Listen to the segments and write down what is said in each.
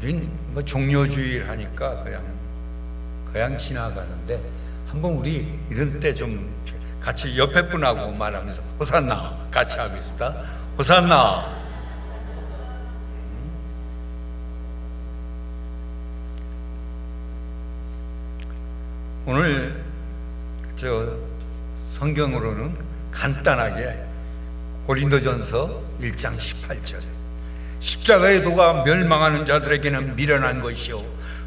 우린 뭐 종료주의를 하니까 그냥 지나가는데, 한번 우리 이런 때 좀 같이 옆에 분하고 말하면서 호산나 같이 하겠습니다. 호산나. 오늘 성경으로는 간단하게 고린도전서 1장 18절, 십자가의 도가 멸망하는 자들에게는 미련한 것이요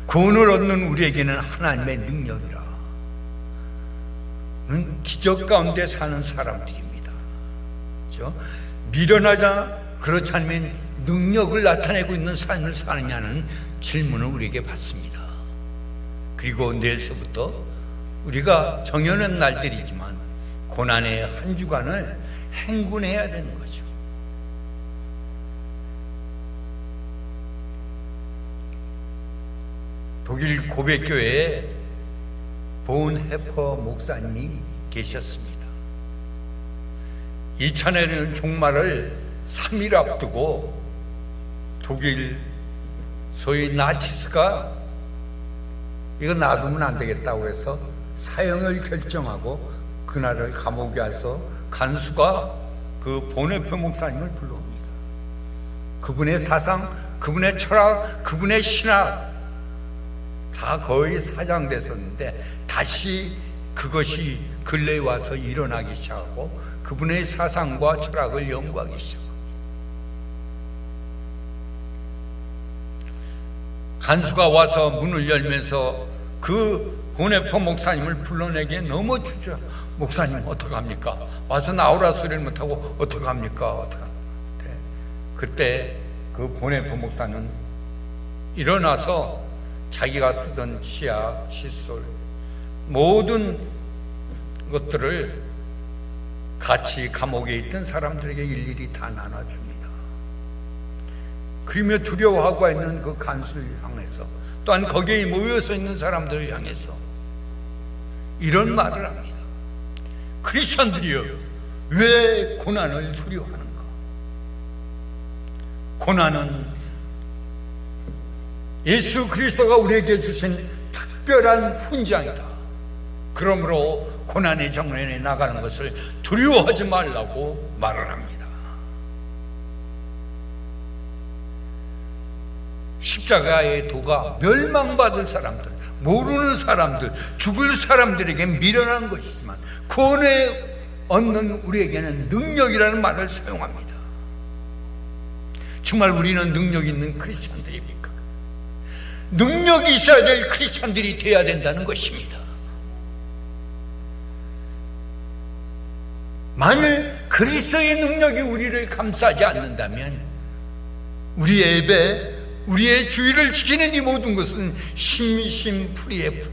구원을 얻는 우리에게는 하나님의 능력이라. 기적 가운데 사는 사람들입니다. 그렇죠? 미련하자, 그렇지 않으면 능력을 나타내고 있는 삶을 사느냐는 질문을 우리에게 받습니다. 그리고 내일서부터 우리가 정해놓은 날들이지만 고난의 한 주간을 행군해야 되는 거죠. 독일 고백교회에 본헤퍼 목사님이 계셨습니다. 2차 내리는 종말을 3일 앞두고 독일 소위 나치스가 이거 놔두면 안 되겠다고 해서 사형을 결정하고 그날을 감옥에 와서 간수가 그 본헤퍼 목사님을 불러옵니다. 그분의 사상, 그분의 철학, 그분의 신학 다 거의 사장됐었는데 다시 그것이 근래에 와서 일어나기 시작하고 그분의 사상과 철학을 연구하기 시작합니다. 간수가 와서 문을 열면서 그 본헤퍼 목사님을 불러내기에 너무 주저. 목사님 어떡합니까? 와서 나오라 소리를 못하고 어떡합니까? 그때 그 본헤퍼 목사는 일어나서 자기가 쓰던 치약, 칫솔 모든 것들을 같이 감옥에 있던 사람들에게 일일이 다 나눠줍니다. 그러며 두려워하고 있는 그 간수를 향해서, 또한 거기에 모여서 있는 사람들을 향해서 이런 말을 합니다. 크리스천들이여, 왜 고난을 두려워하는가? 고난은 예수 그리스도가 우리에게 주신 특별한 훈장이다. 그러므로 고난의 정면에 나가는 것을 두려워하지 말라고 말을 합니다. 십자가의 도가 멸망받은 사람들, 모르는 사람들, 죽을 사람들에게 미련한 것이지만 구원에 얻는 우리에게는 능력이라는 말을 사용합니다. 정말 우리는 능력 있는 크리스찬들입니까? 능력이 있어야 될 크리스찬들이 되어야 된다는 것입니다. 만일 그리스도의 능력이 우리를 감싸지 않는다면 우리의 예배, 우리의 주의를 지키는 이 모든 것은 심심풀이에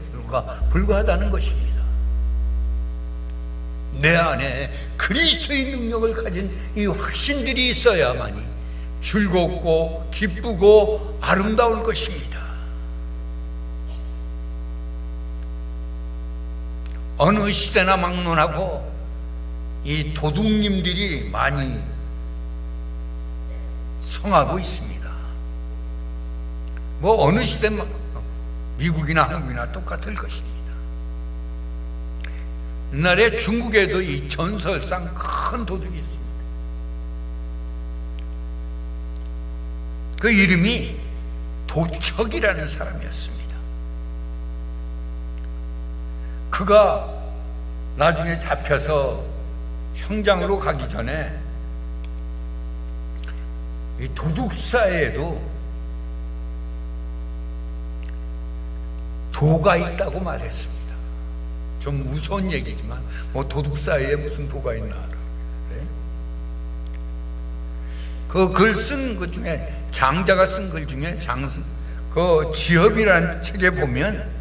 불과하다는 것입니다. 내 안에 그리스도의 능력을 가진 이 확신들이 있어야만이 즐겁고 기쁘고 아름다울 것입니다. 어느 시대나 막론하고 이 도둑님들이 많이 성하고 있습니다. 뭐 어느 시대 미국이나 한국이나 똑같을 것입니다. 옛날에 중국에도 이 전설상 큰 도둑이 있습니다. 그 이름이 도척이라는 사람이었습니다. 그가 나중에 잡혀서 형장으로 가기 전에 이 도둑사에도 도가 있다고 말했습니다. 좀 무서운 얘기지만 뭐 도둑사에 무슨 도가 있나. 그 글 쓴 것 중에, 장자가 쓴 글 중에 그 지협이라는 책에 보면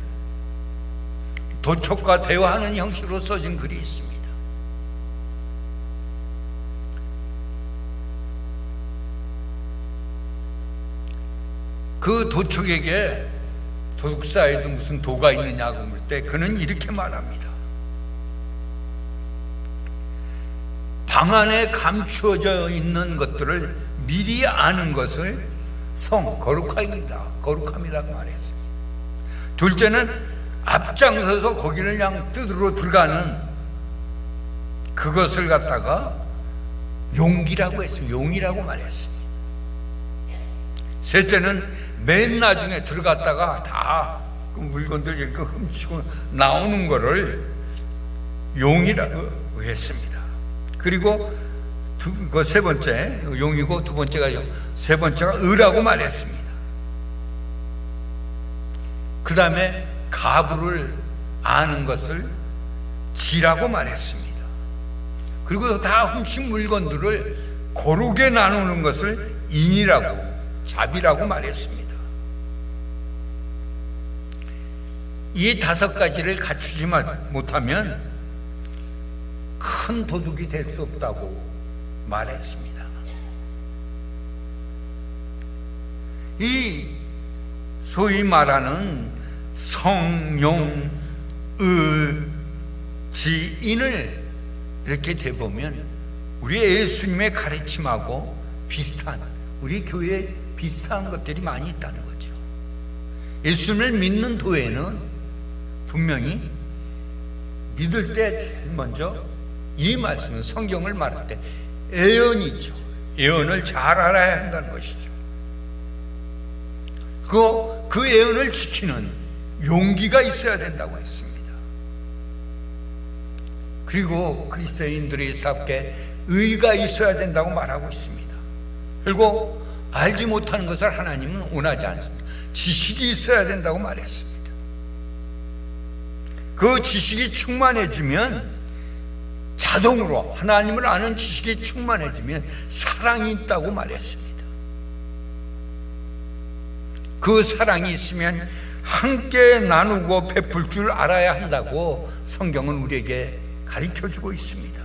도척과 대화하는 형식으로 써진 글이 있습니다. 그 도척에게 도둑사에도 무슨 도가 있느냐고 물 때 그는 이렇게 말합니다. 방 안에 감추어져 있는 것들을 미리 아는 것을 거룩함이라고 말했습니다. 둘째는 앞장서서 거기를 그냥 뜯으러 들어가는 그것을 갖다가 용기라고 했습니다. 용이라고 말했습니다. 셋째는 맨 나중에 들어갔다가 다 그 물건들 이렇게 훔치고 나오는 거를 용이라고 했습니다. 그리고 그 세 번째 용이고 두 번째가 세 번째가 의라고 말했습니다. 그 다음에 가부를 아는 것을 지라고 말했습니다. 그리고 다 훔친 물건들을 고르게 나누는 것을 인이라고, 자비라고 말했습니다. 이 다섯 가지를 갖추지 못하면 큰 도둑이 될 수 없다고 말했습니다. 이 소위 말하는 성용, 의, 지, 인을 이렇게 대보면 우리 예수님의 가르침하고 비슷한, 우리 교회에 비슷한 것들이 많이 있다는 거죠. 예수님을 믿는 도에는 분명히 믿을 때 제일 먼저 이 말씀은, 성경을 말할 때 예언이죠. 예언을 잘 알아야 한다는 것이죠. 그 예언을 지키는 용기가 있어야 된다고 했습니다. 그리고 그리스도인들의 삶에 의가 있어야 된다고 말하고 있습니다. 그리고 알지 못하는 것을 하나님은 원하지 않습니다. 지식이 있어야 된다고 말했습니다. 그 지식이 충만해지면 자동으로 하나님을 아는 지식이 충만해지면 사랑이 있다고 말했습니다. 그 사랑이 있으면 함께 나누고 베풀 줄 알아야 한다고 성경은 우리에게 가르쳐주고 있습니다.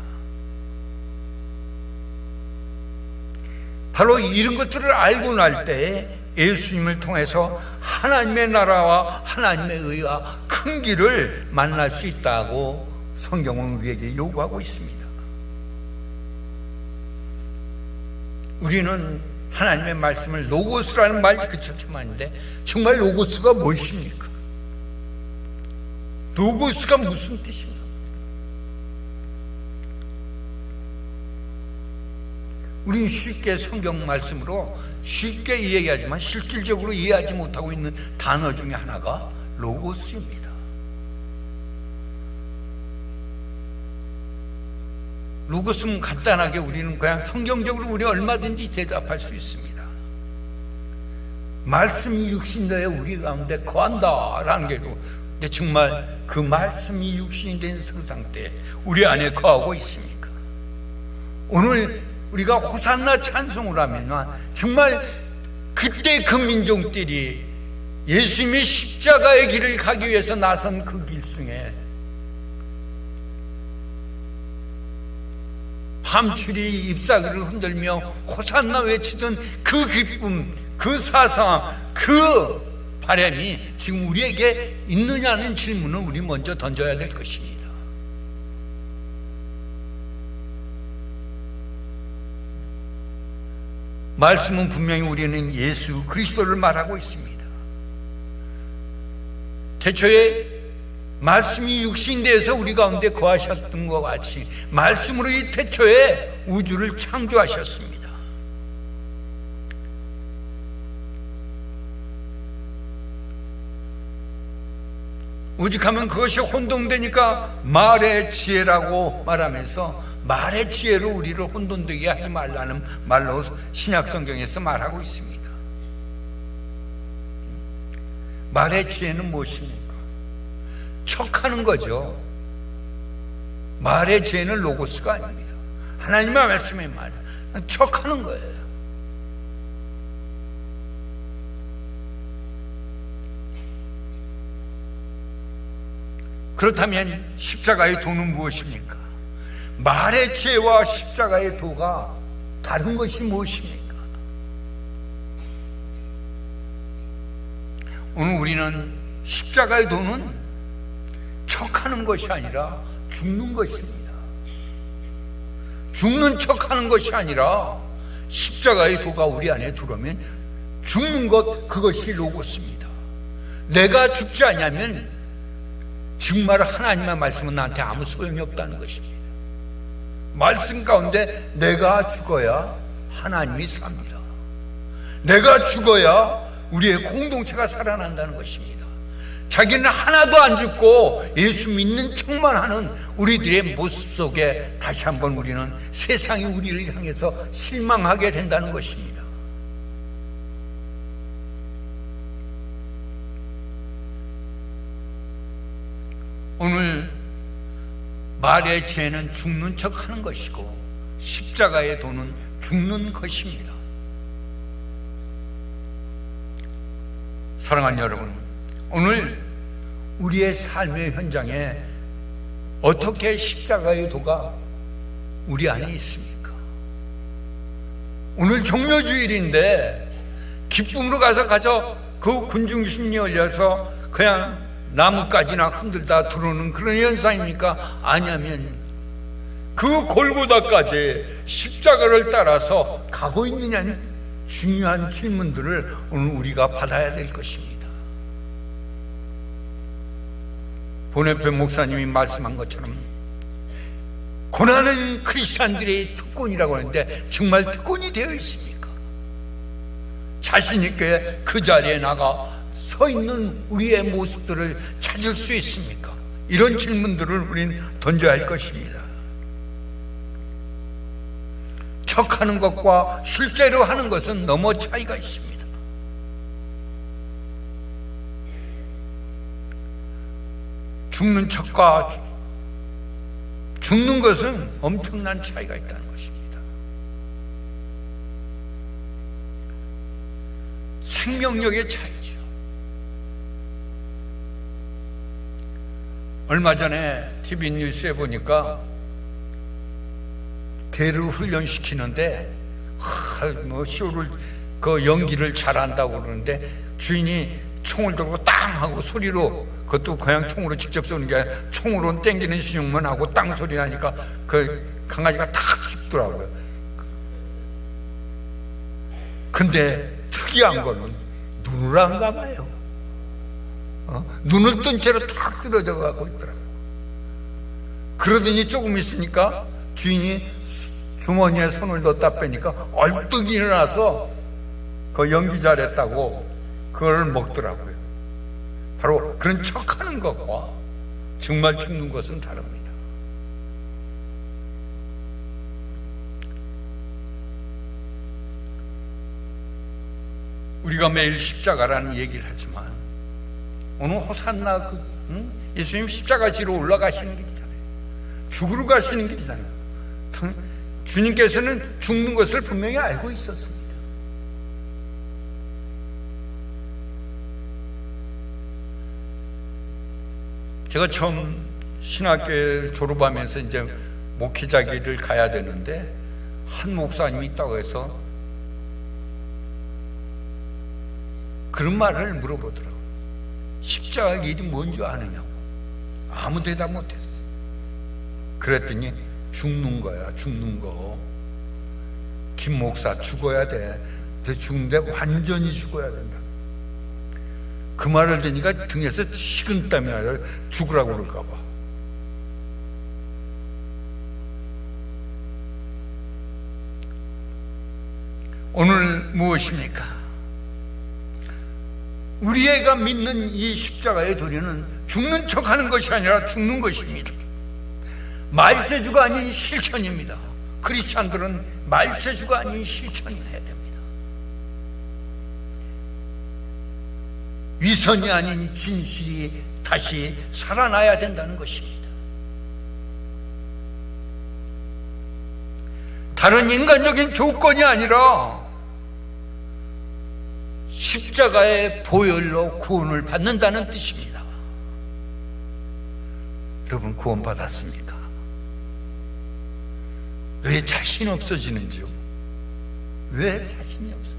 바로 이런 것들을 알고 날 때 예수님을 통해서 하나님의 나라와 하나님의 의와 큰 길을 만날 수 있다고 성경은 우리에게 요구하고 있습니다. 우리는 하나님의 말씀을 로고스라는 말 그쳐참았는데 정말 로고스가 무엇입니까? 로고스가 무슨 뜻인가? 우리는 쉽게 성경 말씀으로 쉽게 이야기하지만 실질적으로 이해하지 못하고 있는 단어 중에 하나가 로고스입니다. 로고스는 간단하게 우리는 그냥 성경적으로 우리 얼마든지 대답할 수 있습니다. 말씀이 육신되어 우리 가운데 거한다라는 게, 근데 정말 그 말씀이 육신이 된 세상 때 우리 안에 거하고 있습니까? 오늘 우리가 호산나 찬송을 하면 정말 그때 그 민족들이 예수님의 십자가의 길을 가기 위해서 나선 그 길중에 밤출이 잎사귀를 흔들며 호산나 외치던 그 기쁨, 그 사상, 그 바람이 지금 우리에게 있느냐는 질문을 우리 먼저 던져야 될 것입니다. 말씀은 분명히 우리는 예수 그리스도를 말하고 있습니다. 태초에 말씀이 육신되어서 우리 가운데 거하셨던 것 같이 말씀으로 이 태초에 우주를 창조하셨습니다. 오직하면 그것이 혼동되니까 말의 지혜라고 말하면서 말의 지혜로 우리를 혼돈되게 하지 말라는 말로 신약성경에서 말하고 있습니다. 말의 지혜는 무엇입니까? 척하는 거죠. 말의 지혜는 로고스가 아닙니다. 하나님의 말씀의 말, 척하는 거예요. 그렇다면 십자가의 도는 무엇입니까? 말의 지혜와 십자가의 도가 다른 것이 무엇입니까? 오늘 우리는 십자가의 도는 척하는 것이 아니라 죽는 것입니다. 죽는 척하는 것이 아니라 십자가의 도가 우리 안에 들어오면 죽는 것, 그것이 로고스입니다. 내가 죽지 않으면 정말 하나님의 말씀은 나한테 아무 소용이 없다는 것입니다. 말씀 가운데 내가 죽어야 하나님이 삽니다. 내가 죽어야 우리의 공동체가 살아난다는 것입니다. 자기는 하나도 안 죽고 예수 믿는 척만 하는 우리들의 모습 속에 다시 한번 우리는 세상이 우리를 향해서 실망하게 된다는 것입니다. 오늘 말의 죄는 죽는 척 하는 것이고 십자가의 도는 죽는 것입니다. 사랑하는 여러분, 오늘 우리의 삶의 현장에 어떻게 십자가의 도가 우리 안에 있습니까? 오늘 종료주일인데 기쁨으로 가서 그 군중심리 올려서 그냥 나뭇가지나 흔들다 들어오는 그런 현상입니까? 아니면 그 골고다까지 십자가를 따라서 가고 있느냐는 중요한 질문들을 오늘 우리가 받아야 될 것입니다. 본회표 목사님이 말씀한 것처럼 고난은 크리스찬들의 특권이라고 하는데 정말 특권이 되어 있습니까? 자신 있게 그 자리에 나가 서 있는 우리의 모습들을 찾을 수 있습니까? 이런 질문들을 우리는 던져야 할 것입니다. 척하는 것과 실제로 하는 것은 너무 차이가 있습니다. 죽는 척과 죽는 것은 엄청난 차이가 있다는 것입니다. 생명력의 차이죠. 얼마 전에 TV 뉴스에 보니까 개를 훈련시키는데 쇼를 그 연기를 잘한다고 그러는데 주인이 총을 들고 땅 하고 소리로, 그것도 그냥 총으로 직접 쏘는 게 아니라 총으로 땡기는 시중만 하고 땅 소리 나니까 그 강아지가 탁 죽더라고요. 근데 특이한 거는 눈을 안 감아요. 눈을 뜬 채로 탁 쓰러져 가고 있더라고요. 그러더니 조금 있으니까 주인이 주머니에 손을 넣었다 빼니까 얼뚝 일어나서 그 연기 잘했다고 그걸 먹더라고요. 바로 그런 척하는 것과 정말 죽는 것은 다릅니다. 우리가 매일 십자가라는 얘기를 하지만 오늘 호산나 예수님 십자가 지로 올라가시는 길이잖아요. 죽으러 가시는 길이잖아요. 주님께서는 죽는 것을 분명히 알고 있었습니다. 제가 처음 신학교에 졸업하면서 이제 목회자기를 가야 되는데 한 목사님이 있다고 해서 그런 말을 물어보더라고요. 십자가 길이 뭔지 아느냐고. 아무 대답 못했어요. 그랬더니 죽는 거야, 죽는 거. 김 목사 죽어야 돼. 너 죽는데 완전히 죽어야 된다. 그 말을 들으니까 등에서 식은땀이 나요. 죽으라고 그럴까 봐. 오늘 무엇입니까? 우리가 믿는 이 십자가의 도리는 죽는 척하는 것이 아니라 죽는 것입니다. 말재주가 아닌 실천입니다. 크리스찬들은 말재주가 아닌 실천을 해야 됩니다. 위선이 아닌 진실이 다시 살아나야 된다는 것입니다. 다른 인간적인 조건이 아니라 십자가의 보혈로 구원을 받는다는 뜻입니다. 여러분, 구원 받았습니까? 왜 자신이 없어지는지요? 왜 자신이 없어지죠?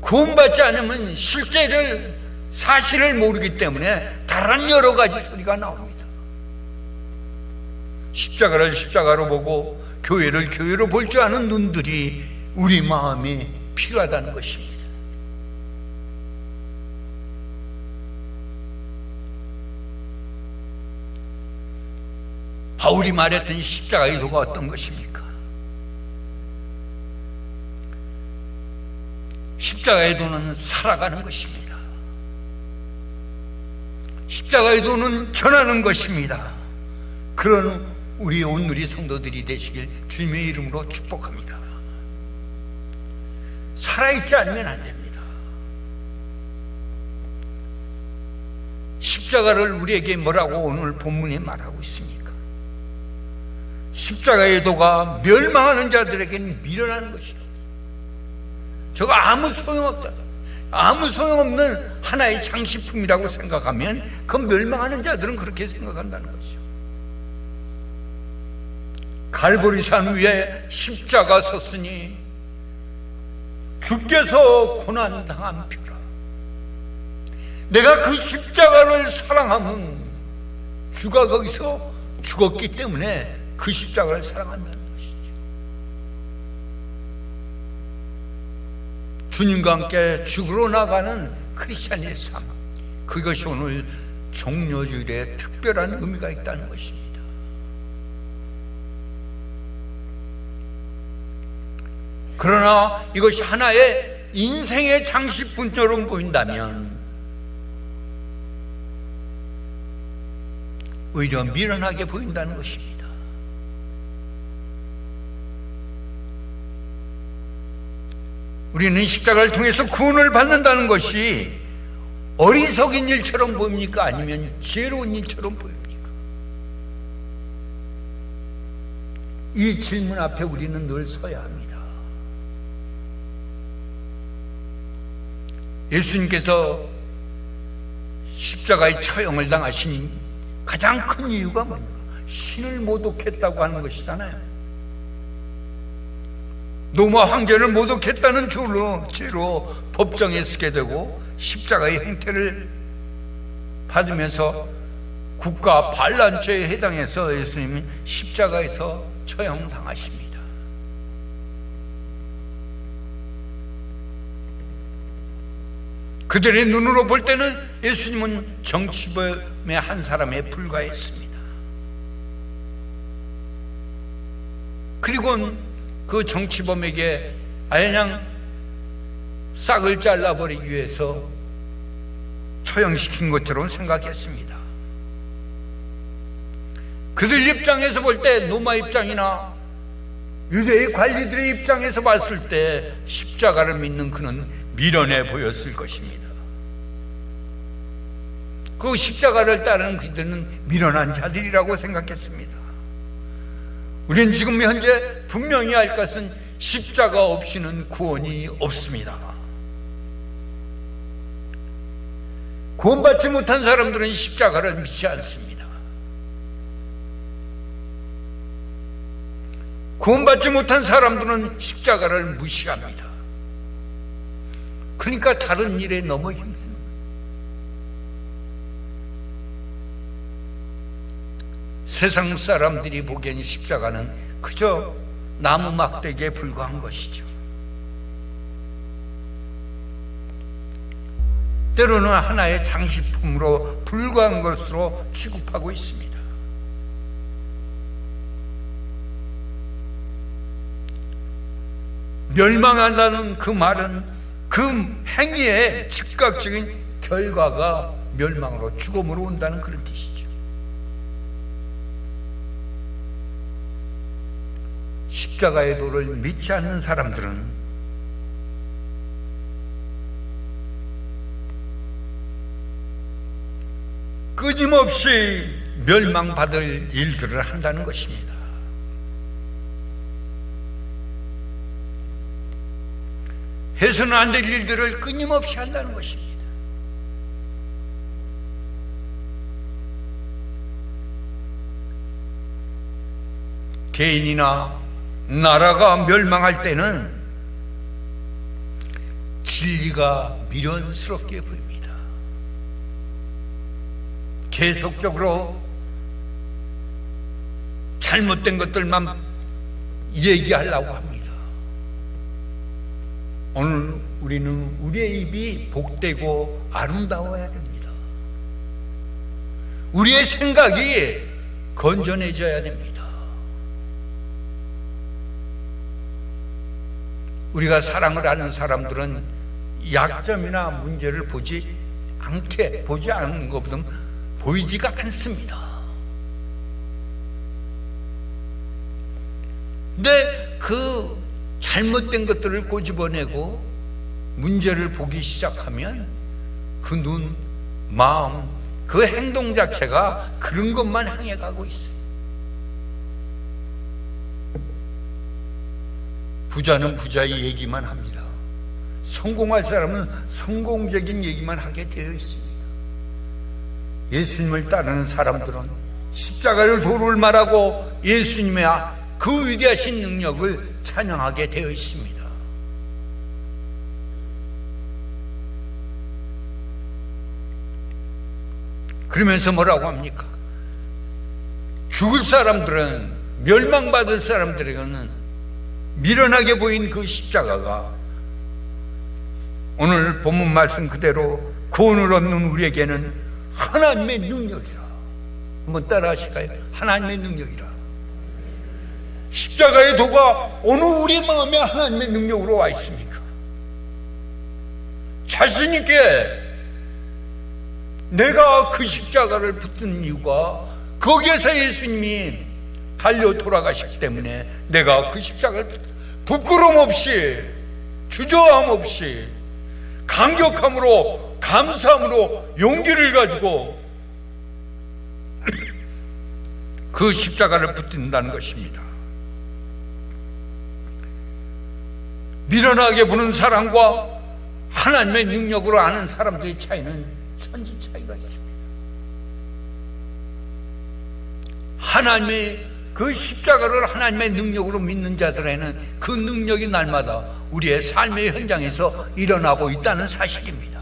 구원받지 않으면 실제를, 사실을 모르기 때문에 다른 여러 가지 소리가 나옵니다. 십자가를 십자가로 보고 교회를 교회로 볼 줄 아는 눈들이 우리 마음에 필요하다는 것입니다. 바울이 말했던 십자가의 도가 어떤 것입니까? 십자가의 도는 살아가는 것입니다. 십자가의 도는 전하는 것입니다. 그런 우리 온누리 성도들이 되시길 주님의 이름으로 축복합니다. 살아있지 않으면 안 됩니다. 십자가를 우리에게 뭐라고 오늘 본문에 말하고 있습니까? 십자가의 도가 멸망하는 자들에게는 미련한 것이다. 저거 아무 소용없다. 아무 소용없는 하나의 장식품이라고 생각하면 그 멸망하는 자들은 그렇게 생각한다는 것이죠. 갈보리산 위에 십자가 섰으니 주께서 고난당한 표라. 내가 그 십자가를 사랑하면 주가 거기서 죽었기 때문에 그 십자가를 사랑한다는 것이죠. 주님과 함께 죽으러 나가는 크리스찬의 삶, 그것이 오늘 종료주일에 특별한 의미가 있다는 것입니다. 그러나 이것이 하나의 인생의 장식품처럼 보인다면 오히려 미련하게 보인다는 것입니다. 우리는 십자가를 통해서 구원을 받는다는 것이 어리석인 일처럼 보입니까? 아니면 지혜로운 일처럼 보입니까? 이 질문 앞에 우리는 늘 서야 합니다. 예수님께서 십자가의 처형을 당하신 가장 큰 이유가 뭡니까? 신을 모독했다고 하는 것이잖아요. 로마 황제를 모독했다는 죄로 법정에 서게 되고 십자가의 형태를 받으면서 국가 반란죄에 해당해서 예수님은 십자가에서 처형당하십니다. 그들의 눈으로 볼 때는 예수님은 정치범의 한 사람에 불과했습니다. 그리고 그 정치범에게 아예 그냥 싹을 잘라버리기 위해서 처형시킨 것처럼 생각했습니다. 그들 입장에서 볼 때, 로마 입장이나 유대의 관리들의 입장에서 봤을 때 십자가를 믿는 그는 미련해 보였을 것입니다. 그 십자가를 따르는 그들은 미련한 자들이라고 생각했습니다. 우리는 지금 현재 분명히 알 것은 십자가 없이는 구원이 없습니다. 구원받지 못한 사람들은 십자가를 믿지 않습니다. 구원받지 못한 사람들은 십자가를 무시합니다. 그러니까 다른 일에 너무 힘씁니다. 세상 사람들이 보기엔 십자가는 그저 나무 막대기에 불과한 것이죠. 때로는 하나의 장식품으로 불과한 것으로 취급하고 있습니다. 멸망한다는 그 말은 그 행위의 즉각적인 결과가 멸망으로 죽음으로 온다는 그런 뜻이죠. 십자가의 도를 믿지 않는 사람들은 끊임없이 멸망받을 일들을 한다는 것입니다. 해서는 안 될 일들을 끊임없이 한다는 것입니다. 개인이나 나라가 멸망할 때는 진리가 미련스럽게 보입니다. 계속적으로 잘못된 것들만 얘기하려고 합니다. 오늘 우리는 우리의 입이 복되고 아름다워야 됩니다. 우리의 생각이 건전해져야 됩니다. 우리가 사랑을 하는 사람들은 약점이나 문제를 보지 않는 것보다 보이지가 않습니다. 근데 그 잘못된 것들을 꼬집어내고 문제를 보기 시작하면 그 눈, 마음, 그 행동 자체가 그런 것만 향해 가고 있어요. 부자는 부자의 얘기만 합니다. 성공할 사람은 성공적인 얘기만 하게 되어 있습니다. 예수님을 따르는 사람들은 십자가를 도를 말하고 예수님의 그 위대하신 능력을 찬양하게 되어 있습니다. 그러면서 뭐라고 합니까? 죽을 사람들은, 멸망받을 사람들에게는 미련하게 보인 그 십자가가 오늘 본문 말씀 그대로 구원을 얻는 우리에게는 하나님의 능력이라. 한번 따라 하실까요? 하나님의 능력이라. 십자가의 도가 어느 우리 마음에 하나님의 능력으로 와 있습니까? 자신 있게 내가 그 십자가를 붙든 이유가 거기에서 예수님이 달려 돌아가셨기 때문에 내가 그 십자가를 부끄럼 없이, 주저함 없이, 감격함으로, 감사함으로 용기를 가지고 그 십자가를 붙든다는 것입니다. 미련하게 보는 사람과 하나님의 능력으로 아는 사람들의 차이는 천지 차이가 있습니다. 하나님의 그 십자가를 하나님의 능력으로 믿는 자들에는 그 능력이 날마다 우리의 삶의 현장에서 일어나고 있다는 사실입니다.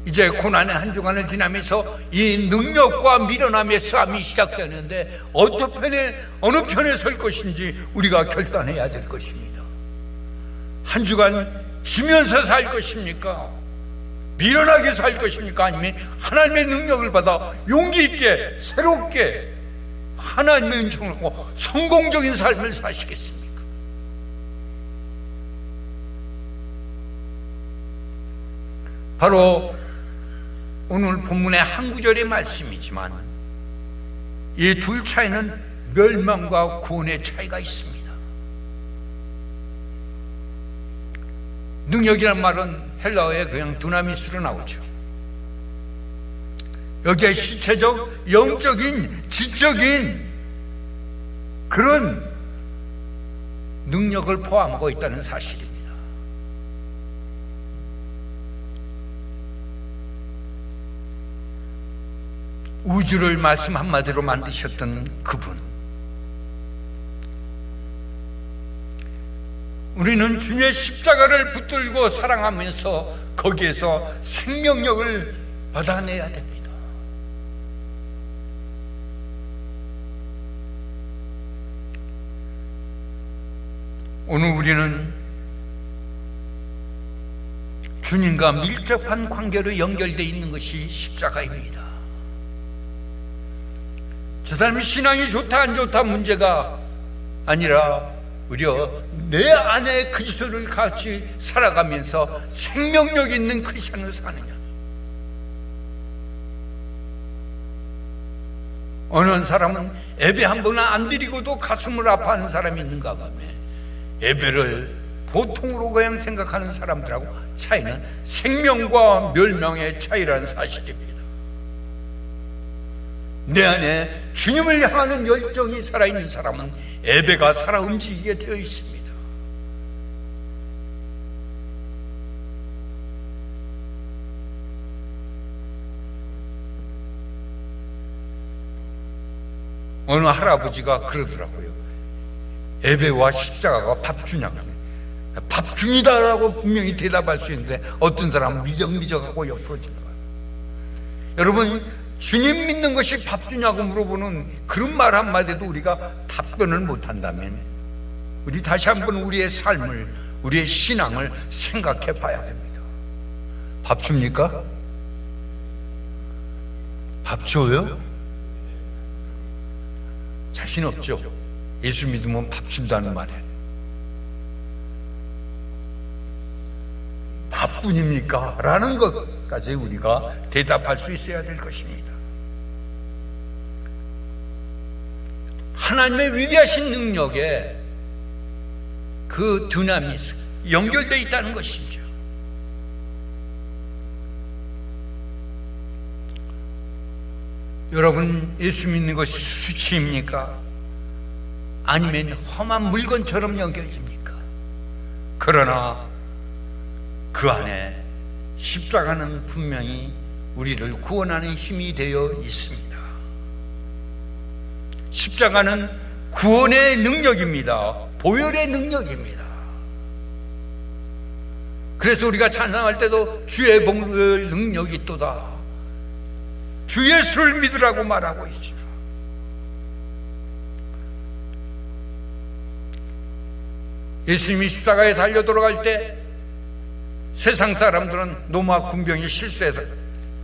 이제 고난의 한 주간을 지나면서 이 능력과 미련함의 싸움이 시작되는데 어느 편에 설 것인지 우리가 결단해야 될 것입니다. 한 주간 지면서 살 것입니까? 미련하게 살 것입니까? 아니면 하나님의 능력을 받아 용기 있게 새롭게 하나님의 은총을 받고 성공적인 삶을 사시겠습니까? 바로 오늘 본문의 한 구절의 말씀이지만 이 둘 차이는 멸망과 구원의 차이가 있습니다. 능력이란 말은 헬라어에 그냥 두나미스로 나오죠. 여기에 실체적, 영적인, 지적인 그런 능력을 포함하고 있다는 사실입니다. 우주를 말씀 한마디로 만드셨던 그분, 우리는 주님의 십자가를 붙들고 사랑하면서 거기에서 생명력을 받아내야 됩니다. 오늘 우리는 주님과 밀접한 관계로 연결되어 있는 것이 십자가입니다. 저 사람이 신앙이 좋다 안 좋다 문제가 아니라 오히려 내 안에 그리스도를 같이 살아가면서 생명력 있는 크리스천을 사느냐. 어느 사람은 예배 한 번은 안 드리고도 가슴을 아파하는 사람이 있는가 하면 예배를 보통으로 그냥 생각하는 사람들하고 차이는 생명과 멸망의 차이라는 사실입니다. 내 안에 주님을 향하는 열정이 살아있는 사람은 예배가 살아 움직이게 되어 있습니다. 어느 할아버지가 그러더라고요. 예배와 십자가가 밥 주냐고. 밥 중이다라고 분명히 대답할 수 있는데 어떤 사람은 미적미적하고 옆으로 지나가요. 여러분, 주님 믿는 것이 밥 주냐고 물어보는 그런 말 한마디도 우리가 답변을 못한다면 우리 다시 한번 우리의 삶을, 우리의 신앙을 생각해 봐야 됩니다. 밥 줍니까? 밥 줘요? 자신 없죠. 예수 믿으면 밥 준다는 말에. 밥뿐입니까? 라는 것까지 우리가 대답할 수 있어야 될 것입니다. 하나님의 위대하신 능력에 그 디나미스 연결되어 있다는 것이죠. 여러분, 예수 믿는 것이 수치입니까? 아니면 험한 물건처럼 여겨집니까? 그러나 그 안에 십자가는 분명히 우리를 구원하는 힘이 되어 있습니다. 십자가는 구원의 능력입니다. 보혈의 능력입니다. 그래서 우리가 찬양할 때도 주의 보혈 능력이 있도다, 주 예수를 믿으라고 말하고 있죠. 예수님이 십자가에 달려 돌아갈 때 세상 사람들은 로마 군병이 실수해서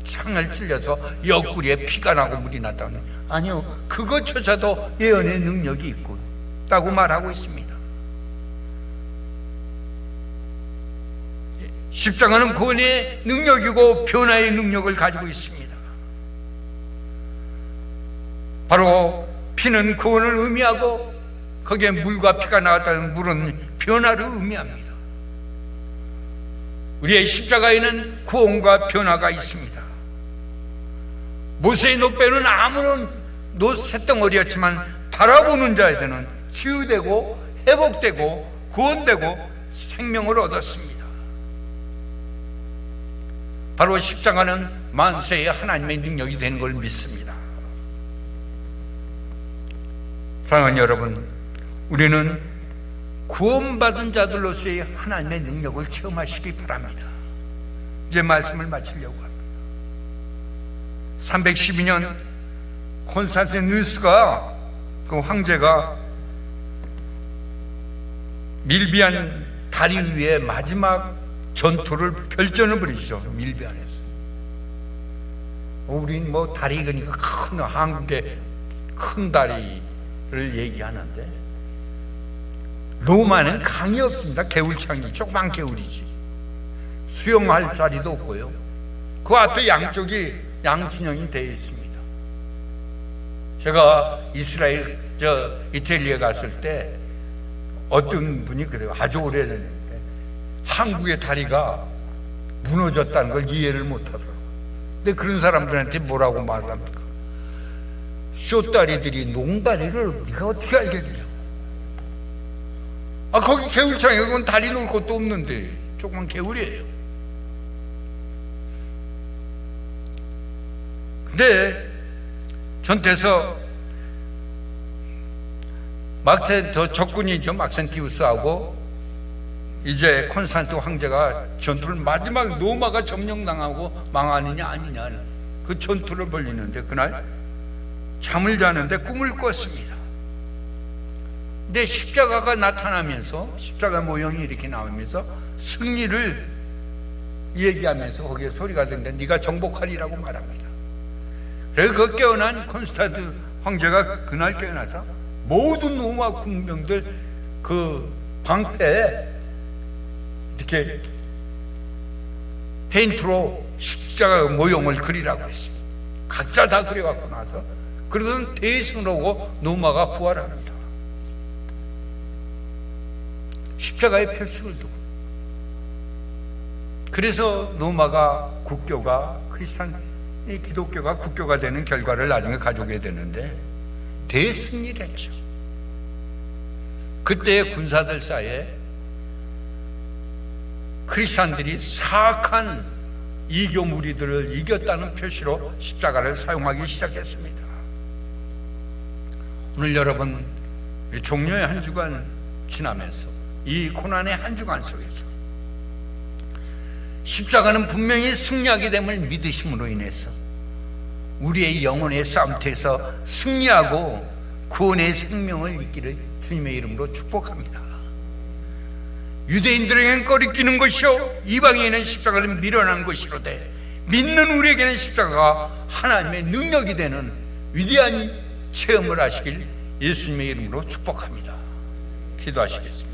창을 찔려서 옆구리에 피가 나고 물이 났다는, 아니요, 그것조차도 예언의 능력이 있다고 말하고 있습니다. 십자가는 구원의 능력이고 변화의 능력을 가지고 있습니다. 바로 피는 구원을 의미하고 거기에 물과 피가 나왔다는 물은 변화를 의미합니다. 우리의 십자가에는 구원과 변화가 있습니다. 모세의 놋배는 아무런 놋 쇳덩어리였지만 바라보는 자에게는 치유되고 회복되고 구원되고 생명을 얻었습니다. 바로 십자가는 만세의 하나님의 능력이 되는 걸 믿습니다. 사랑하는 여러분, 우리는 구원받은 자들로서의 하나님의 능력을 체험하시기 바랍니다. 이제 말씀을 마치려고 합니다. 312년 콘스탄티누스가, 그 황제가 밀비안 다리 위에 마지막 전투를 결전을 벌이죠. 밀비안에서. 우린 뭐 다리, 그러니까 큰, 한국의 큰 다리를 얘기하는데 로마는 강이 없습니다. 개울창이 조그만 개울이지. 수영할 자리도 없고요. 그 앞에 양쪽이 양진영이 되어 있습니다. 제가 이태리에 갔을 때 어떤 분이 그래요. 아주 오래됐는데 한국의 다리가 무너졌다는 걸 이해를 못하더라고요. 근데 그런 사람들한테 뭐라고 말합니까? 쇼다리들이 농다리를 네가 어떻게 알겠냐? 거기 개울창에 그건 다리 놓을 곳도 없는데 조그만 개울이에요. 근데 전투에서 적군이죠. 막센티우스하고 이제 콘스탄티누스 황제가 전투를 마지막 로마가 점령당하고 망하느냐 아니냐, 그 전투를 벌리는데 그날 잠을 자는데 꿈을 꿨습니다. 근데 십자가가 나타나면서, 십자가 모형이 이렇게 나오면서 승리를 얘기하면서 거기에 소리가 들리는데 네가 정복하리라고 말합니다. 그래서 그 깨어난 콘스탄티누스 황제가 그날 깨어나서 모든 로마 군병들 그 방패에 이렇게 페인트로 십자가 모형을 그리라고 했습니다. 각자 다 그려갖고 나서 그러던 대승을 하고 로마가 부활합니다. 십자가의 표식을 두고. 그래서 로마가 국교가 기독교가 국교가 되는 결과를 나중에 가져오게 되는데 대승리를 했죠. 그때 군사들 사이에 크리스찬들이 사악한 이교 무리들을 이겼다는 표시로 십자가를 사용하기 시작했습니다. 오늘 여러분, 종료의 한 주간 지나면서 이 고난의 한 주간 속에서 십자가는 분명히 승리하게 됨을 믿으심으로 인해서 우리의 영혼의 싸움터에서 승리하고 구원의 생명을 잊기를 주님의 이름으로 축복합니다. 유대인들에게는 꺼리끼는 것이요 이방인에게는 십자가를 밀어난 것이로되 믿는 우리에게는 십자가가 하나님의 능력이 되는 위대한 체험을 하시길 예수님의 이름으로 축복합니다. 기도하시겠습니다.